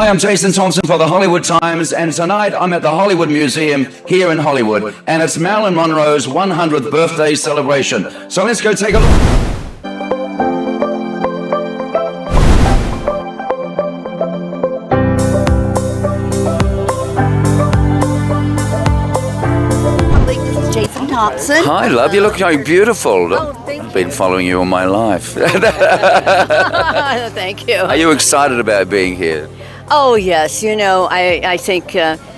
Hi, I'm Jason Thompson for the Hollywood Times, and tonight I'm at the Hollywood Museum here in Hollywood, and it's Marilyn Monroe's 100th birthday celebration. So let's go take a look. Jason Thompson. Hi, love. You look so beautiful. Oh, thank you. I've been following you all my life. Thank you. Are you excited about being here? Oh, yes. You know, I think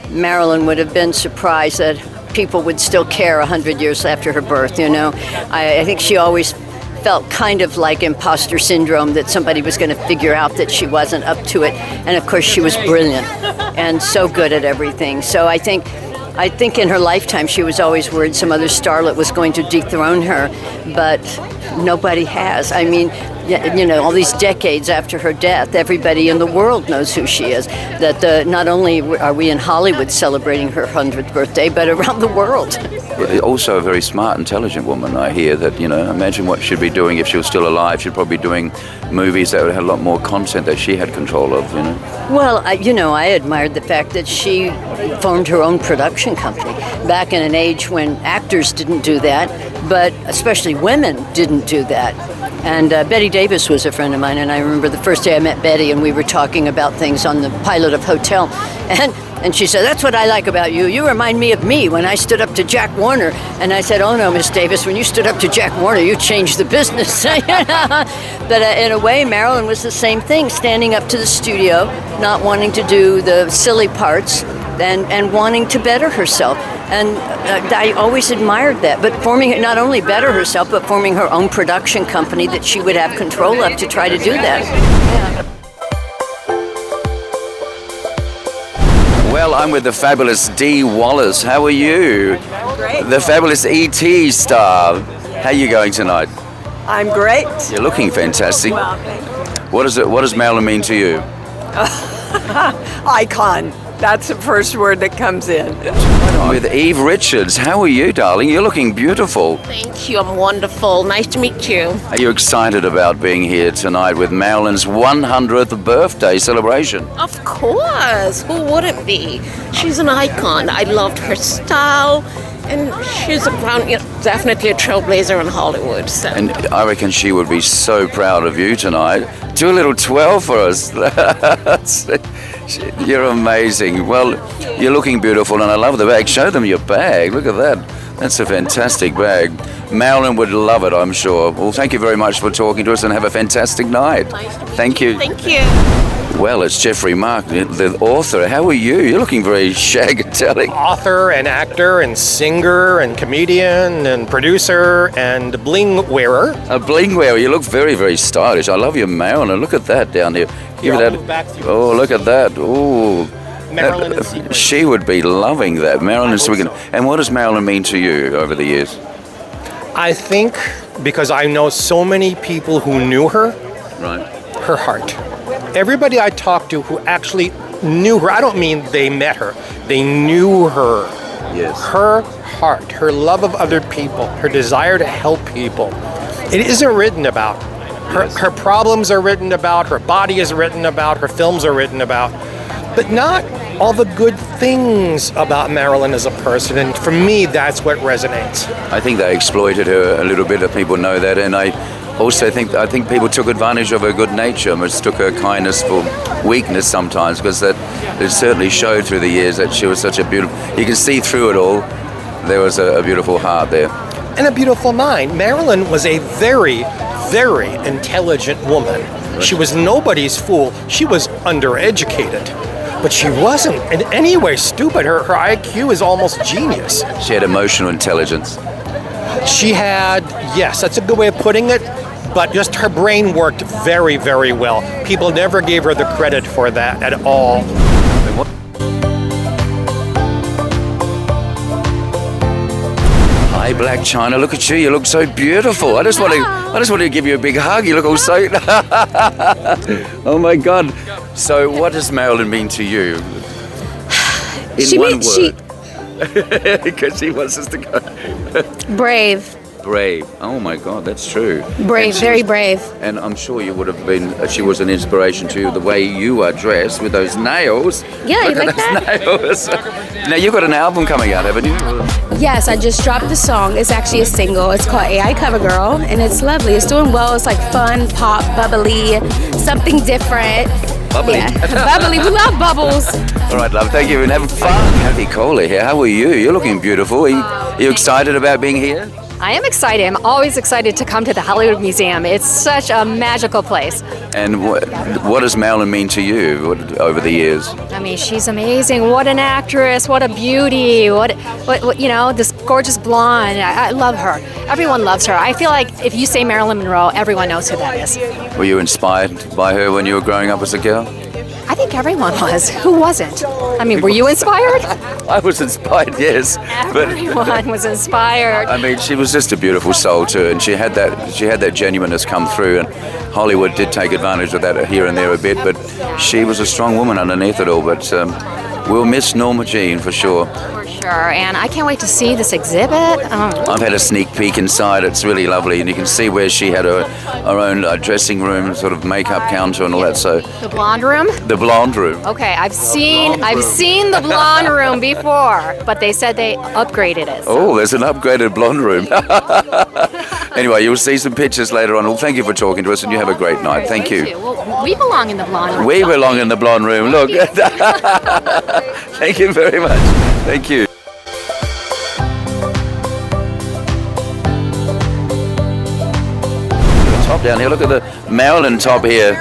Marilyn would have been surprised that people would still care 100 years after her birth, you know. I think she always felt kind of like imposter syndrome, that somebody was going to figure out that she wasn't up to it. And, of course, she was brilliant and so good at everything. So I think in her lifetime she was always worried some other starlet was going to dethrone her, but nobody has. I mean, you know, all these decades after her death, everybody in the world knows who she is. That not only are we in Hollywood celebrating her 100th birthday, but around the world. Also a very smart, intelligent woman, I hear. That, you know, imagine what she'd be doing if she was still alive. She'd probably be doing movies that would have a lot more content that she had control of, you know. Well, I admired the fact that she formed her own production company back in an age when actors didn't do that, but especially women didn't do that. And Betty Davis was a friend of mine, and I remember the first day I met Betty, and we were talking about things on the pilot of Hotel, and she said, "That's what I like about you. You remind me of me when I stood up to Jack Warner." And I said, "Oh no, Miss Davis, when you stood up to Jack Warner, you changed the business." But in a way, Marilyn was the same thing, standing up to the studio, not wanting to do the silly parts, and wanting to better herself. And I always admired that. But not only better herself, but forming her own production company that she would have control of to try to do that. Yeah. Well, I'm with the fabulous Dee Wallace. How are you? Great. The fabulous E.T. star. How are you going tonight? I'm great. You're looking fantastic. Well, What does Marilyn mean to you? icon. That's the first word that comes in. I'm with Eve Richards. How are you, darling? You're looking beautiful. Thank you. I'm wonderful. Nice to meet you. Are you excited about being here tonight with Marilyn's 100th birthday celebration? Of course. Who wouldn't be? She's an icon. I loved her style. And she's definitely a trailblazer in Hollywood. So. And I reckon she would be so proud of you tonight. Do a little 12 for us. You're amazing. Well, you're looking beautiful, and I love the bag. Show them your bag. Look at that. That's a fantastic bag. Marilyn would love it, I'm sure. Well, thank you very much for talking to us, and have a fantastic night. Thank you. Thank you. Well, it's Jeffrey Mark, the author. How are you? You're looking very shag-telling. Author and actor and singer and comedian and producer and bling wearer. A bling wearer. You look very, very stylish. I love your Marilyn. Look at that down there. Here, I'll move back to you. Oh, look at that. Oh. Marilyn and Secret. She would be loving that. Marilyn and Secret. And what does Marilyn mean to you over the years? I think because I know so many people who knew her, Right. her heart. Everybody I talked to who actually knew her, I don't mean they met her, they knew her. Yes. Her heart, her love of other people, her desire to help people. It isn't written about. Her problems are written about, her body is written about, her films are written about, but not all the good things about Marilyn as a person. And for me, that's what resonates. I think they exploited her a little bit, if people know that, and I also think people took advantage of her good nature, mistook her kindness for weakness sometimes, because it certainly showed through the years that she was such a beautiful. You can see through it all. There was a beautiful heart there. And a beautiful mind. Marilyn was a very, very intelligent woman. She was nobody's fool. She was undereducated. But she wasn't in any way stupid. Her IQ is almost genius. She had emotional intelligence. She had, yes, that's a good way of putting it, but just her brain worked very, very well. People never gave her the credit for that at all. Hi, Black China. Look at you. You look so beautiful. I just want to give you a big hug. You look all so. Oh my God. So, what does Marilyn mean to you? In one word. Because she wants us to go. Brave. Brave. Oh my God, that's true. Brave, And she very was- brave. And I'm sure you would have been. She was an inspiration to you. The way you are dressed with those nails. Yeah, you Look like at those nails. Now you've got an album coming out, haven't you? Yes, I just dropped the song. It's actually a single. It's called AI Cover Girl, and it's lovely. It's doing well. It's like fun, pop, bubbly, something different. Bubbly. Yeah, bubbly. We love bubbles. All right, love. Thank you, and have fun. Kathy Kohler here. How are you? You're looking beautiful. Are you excited about being here? I am excited. I'm always excited to come to the Hollywood Museum. It's such a magical place. And what does Marilyn mean to you over the years? I mean, she's amazing. What an actress. What a beauty. What you know, this gorgeous blonde. I love her. Everyone loves her. I feel like if you say Marilyn Monroe, everyone knows who that is. Were you inspired by her when you were growing up as a girl? I think everyone was. Who wasn't? I mean, were you inspired? I was inspired, yes. Everyone was inspired. I mean, she was just a beautiful soul too, and she had that genuineness come through. And Hollywood did take advantage of that here and there a bit, but she was a strong woman underneath it all. But we'll miss Norma Jean for sure. For sure. And I can't wait to see this exhibit. I've had a sneak peek inside. It's really lovely, and you can see where she had her own dressing room, sort of makeup counter, and all that. So The blonde room? the blonde room. Okay, I've seen the blonde room before, but they said they upgraded it. Oh, there's an upgraded blonde room. Anyway, you'll see some pictures later on. Well, thank you for talking to us, and you have a great night. Thank you. Well, we belong in the blonde room. We belong in the blonde room. Look. Thank you very much. Thank you. Top down here. Look at the Marilyn top here.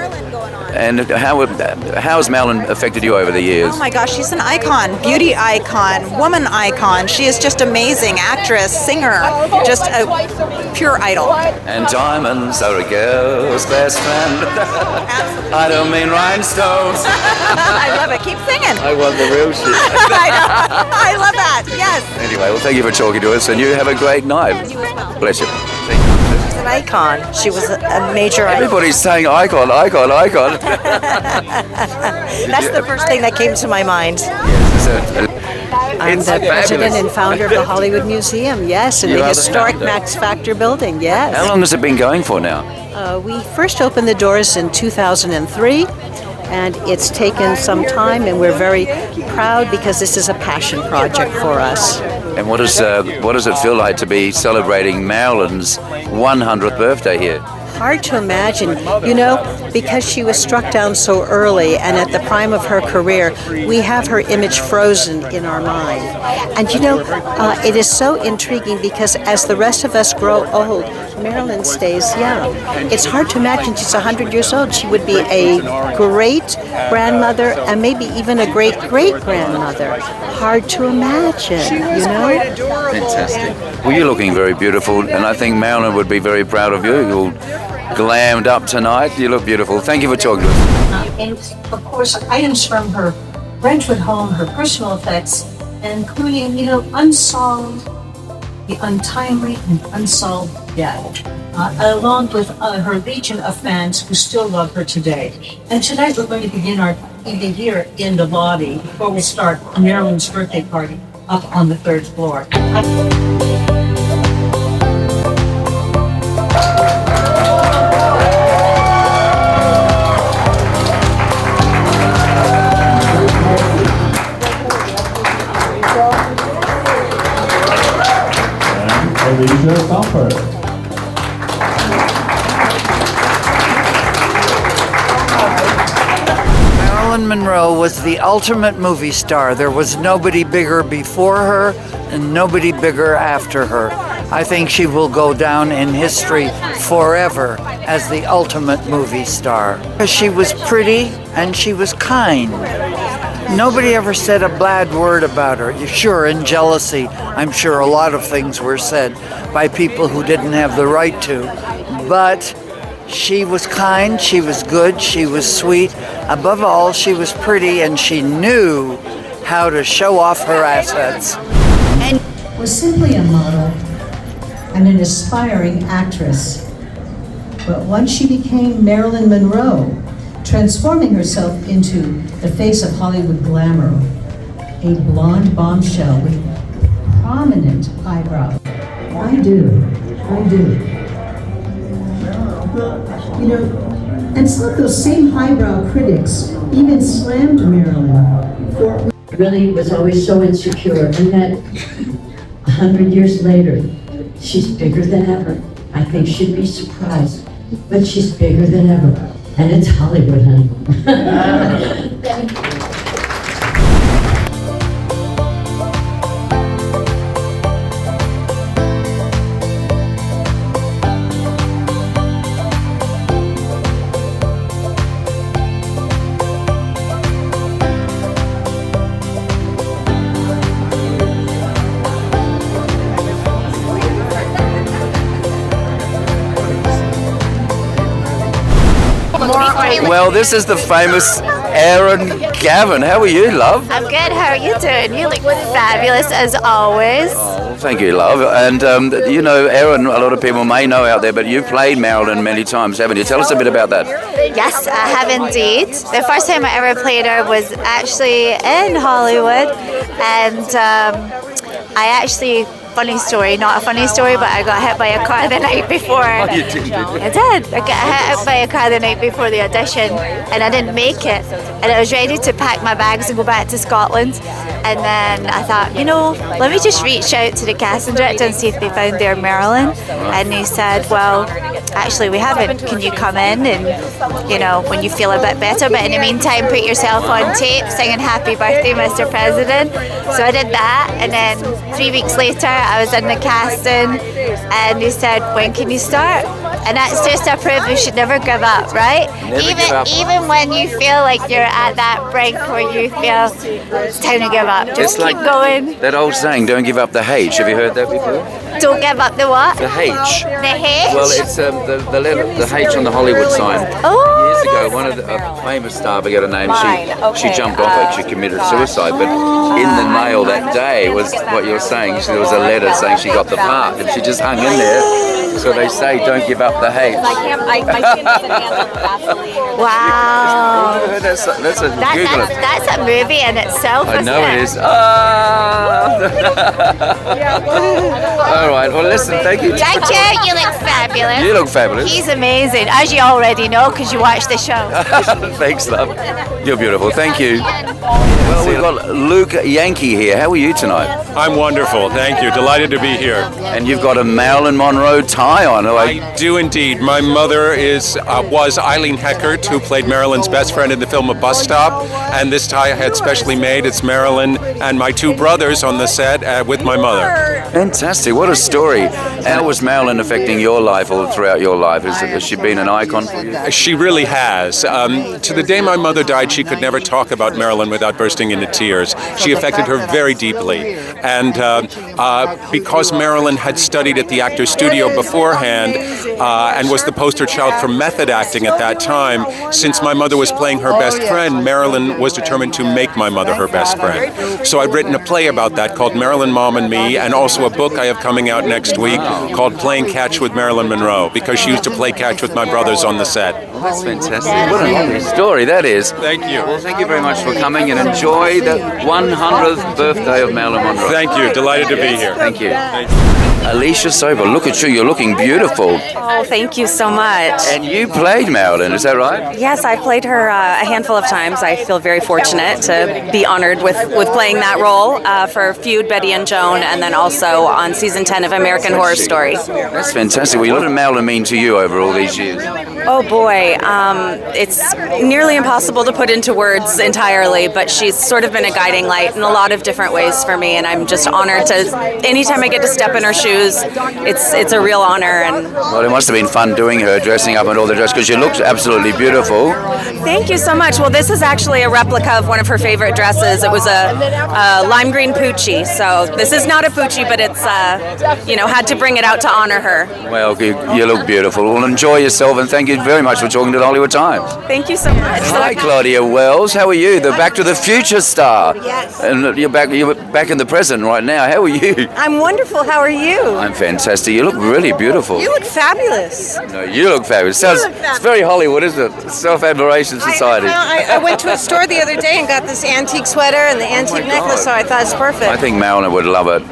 And how has Marilyn affected you over the years? Oh my gosh, she's an icon, beauty icon, woman icon. She is just amazing, actress, singer, just a pure idol. And diamonds are a girl's best friend. I don't mean rhinestones. I love it. Keep singing. I want the real shit. I know. I love that. Yes. Anyway, well, thank you for talking to us, and you have a great night. Bless you. Thank you. She's an icon. She was a major icon. Everybody's saying icon, icon, icon. That's the first thing that came to my mind. I'm It's the president fabulous. and founder of the Hollywood Museum, yes, in You the are the historic founder. Max Factor building, yes. How long has it been going for now? We first opened the doors in 2003, and it's taken some time, and we're very proud because this is a passion project for us. And what does it feel like to be celebrating Marilyn's 100th birthday here? Hard to imagine, you know, because she was struck down so early and at the prime of her career, we have her image frozen in our mind. And you know, it is so intriguing because as the rest of us grow old, Marilyn stays young. It's hard to imagine she's 100 years old. She would be a great grandmother and maybe even a great great grandmother. Hard to imagine, you know? Fantastic. Well, you're looking very beautiful, and I think Marilyn would be very proud of you. You're glammed up tonight. You look beautiful. Thank you for talking to us. And of course, items from her Brentwood home, her personal effects, including, unsolved, the untimely and unsolved death, along with her legion of fans who still love her today. And tonight we're going to begin our evening here in the lobby before we start Marilyn's birthday party up on the 3rd floor. Alicia Bumper. Marilyn Monroe was the ultimate movie star. There was nobody bigger before her and nobody bigger after her. I think she will go down in history forever as the ultimate movie star. She was pretty and she was kind. Nobody ever said a bad word about her. Sure, in jealousy, I'm sure a lot of things were said by people who didn't have the right to. But she was kind, she was good, she was sweet. Above all, she was pretty and she knew how to show off her assets. And was simply a model and an aspiring actress. But once she became Marilyn Monroe, transforming herself into the face of Hollywood glamour, a blonde bombshell with prominent eyebrows. I do. I do. You know, and some of those same highbrow critics even slammed Marilyn for... Really was always so insecure, and that 100 years later, she's bigger than ever. I think she'd be surprised, but she's bigger than ever. And it's Hollywood, honey. Thank you. Well, this is the famous Erin Gavin. How are you, love? I'm good. How are you doing? You look fabulous as always. Well, thank you, love. And you know, Erin, a lot of people may know out there, but you've played Marilyn many times, haven't you? Tell us a bit about that. Yes, I have indeed. The first time I ever played her was actually in Hollywood, and I actually. Funny story, not a funny story, but I got hit by a car the night before. Oh, you did? I did. I got hit by a car the night before the audition, and I didn't make it. And I was ready to pack my bags and go back to Scotland. And then I thought, you know, let me just reach out to the casting director and see if they found their Marilyn. And he said, well, actually we haven't. Can you come in and, you know, when you feel a bit better, but in the meantime put yourself on tape singing Happy Birthday, Mr. President. So I did that, and then 3 weeks later I was in the casting, and he said, when can you start? And that's just a proof you should never give up, right? Even when you feel like you're at that brink where you feel it's time to give up, just keep going. That old saying, don't give up the H. Have you heard that before? Don't give up the what? The H. The H? Well, it's the letter, the H on the Hollywood sign. Oh, years ago, one of a famous star, I forget her name, she jumped off it, she committed suicide, but in the mail that day was what you're saying. There was a letter saying she got the part, and she just hung in there. So they say, don't give up the H. Wow. That's a Google it. That's a movie in itself, I know it is. All right, well listen, thank you. Thank you, you look fabulous. You look fabulous. He's amazing, as you already know because you watched the show. Thanks, love. You're beautiful, thank you. Well, we've got Luke Yankee here. How are you tonight? I'm wonderful, thank you. Delighted to be here. And you've got a Marilyn Monroe tie on. I do indeed. My mother was Eileen Heckert, who played Marilyn's best friend in the film A Bus Stop, and this tie I had specially made. It's Marilyn and my two brothers on the set with my mother. Fantastic, what a story. How was Marilyn affecting your life all throughout your life? Has she been an icon for you? She really has. To the day my mother died, she could never talk about Marilyn without bursting into tears. She affected her very deeply. And because Marilyn had studied at the Actors Studio beforehand and was the poster child for method acting at that time, since my mother was playing her best friend, Marilyn was determined to make my mother her best friend. So I've written a play about that called Marilyn, Mom and Me, and also a book I have coming out next week called Playing Catch with Marilyn Monroe, because she used to play catch with my brothers on the set. Well, that's fantastic. What a lovely story that is. Thank you. Well, thank you very much for coming, and enjoy the 100th birthday of Marilyn Monroe. Thank you. Delighted to be here. Thank you. Alicia Sober, look at you. You're looking beautiful. Oh, thank you so much. And you played Marilyn, is that right? Yes, I played her a handful of times. I feel very fortunate to be honored with playing that role for Feud, Betty and Joan, and then also on season 10 of American Horror Story. That's fantastic. Well, what did Marilyn mean to you over all these years? Oh boy, it's nearly impossible to put into words entirely, but she's sort of been a guiding light in a lot of different ways for me, and I'm just honored to, anytime I get to step in her shoes, it's a real honor. And well, it must have been fun doing her, dressing up in all the dress, because you looked absolutely beautiful. Thank you so much. Well, this is actually a replica of one of her favorite dresses. It was a lime green Poochie, so this is not a Poochie, but it's, had to bring it out to honor her. Well, you look beautiful. Well, enjoy yourself, and thank you very much for talking to the Hollywood Times. Thank you so much. Hi, Claudia Wells. How are you? The Back to the Future star. Yes. And you're back in the present right now. How are you? I'm wonderful. How are you? I'm fantastic. You look really beautiful. You look fabulous. No, you look fabulous. It's very Hollywood, isn't it? Self-admiration society. I went to a store the other day and got this antique sweater and the antique necklace, so I thought it's perfect. I think Marilyn would love it.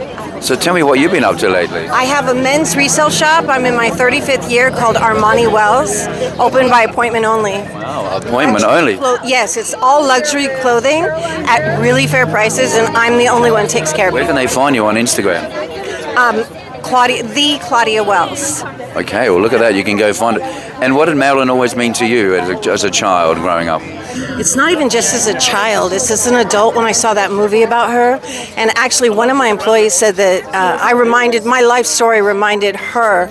So tell me what you've been up to lately. I have a men's resale shop. I'm in my 35th year called Armani Wells, open by appointment only. Wow, appointment only. Yes, it's all luxury clothing at really fair prices, and I'm the only one who takes care of Where it. can they find you on Instagram? Claudia Wells. Okay, well look at that, you can go find it. And what did Marilyn always mean to you as a child growing up? It's not even just as a child, it's as an adult when I saw that movie about her. And actually, one of my employees said that my life story reminded her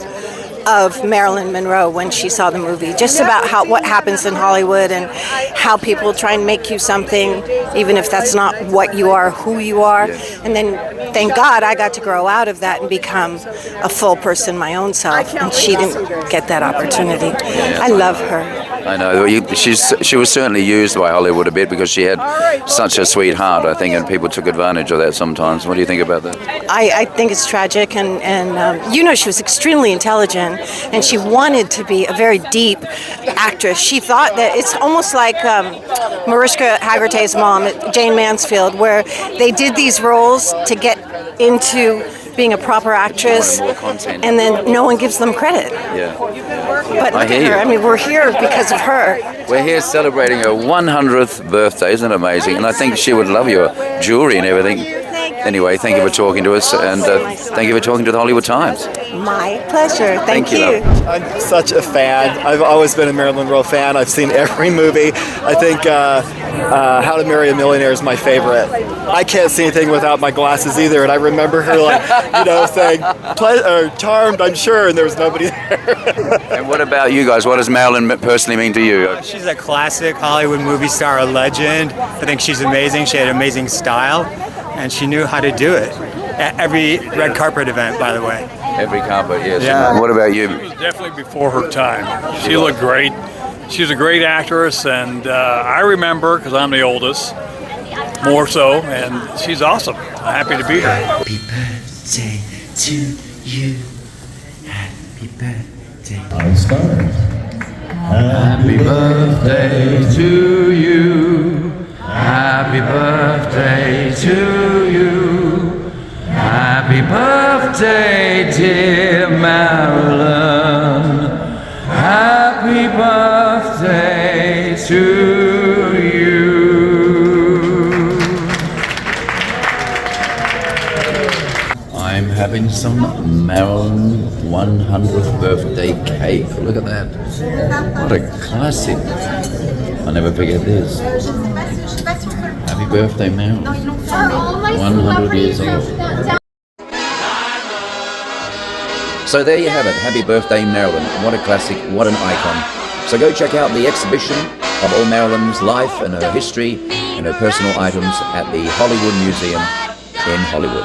of Marilyn Monroe when she saw the movie, just about what happens in Hollywood and how people try and make you something, even if that's not what you are, who you are. And then, thank God, I got to grow out of that and become a full person my own self, and she didn't get that opportunity. I love her. I know, she was certainly used by Hollywood a bit because she had such a sweet heart, I think, and people took advantage of that sometimes. What do you think about that? I think it's tragic, and she was extremely intelligent, and she wanted to be a very deep actress. She thought that it's almost like Mariska Hargitay's mom, Jane Mansfield, where they did these roles to get into being a proper actress, and then no one gives them credit. Yeah. But look at her. I mean, we're here because of her. We're here celebrating her 100th birthday. Isn't it amazing? And I think she would love your jewelry and everything. Anyway, thank you for talking to us, and thank you for talking to the Hollywood Times. My pleasure. Thank you. I'm such a fan. I've always been a Marilyn Monroe fan. I've seen every movie. I think How to Marry a Millionaire is my favorite. I can't see anything without my glasses either, and I remember her saying, "Charmed, I'm sure," and there was nobody there. And what about you guys? What does Marilyn personally mean to you? She's a classic Hollywood movie star, a legend. I think she's amazing. She had amazing style, and she knew how to do it. At every red carpet event, by the way. Every carpet, yes. Yeah. What about you? She was definitely before her time. She looked great. She's a great actress, and I remember, because I'm the oldest, more so, and she's awesome. I'm happy to be here. Happy birthday to you. Happy birthday. I'll start. Happy birthday to you. Happy birthday to you. Happy birthday, dear Marilyn. Happy birthday to you. I'm having some Marilyn 100th birthday cake. Look at that. What a classic. I'll never forget this. Happy birthday, Marilyn. 100 years old. So there you have it. Happy birthday, Marilyn. What a classic, what an icon. So go check out the exhibition of all Marilyn's life and her history and her personal items at the Hollywood Museum in Hollywood.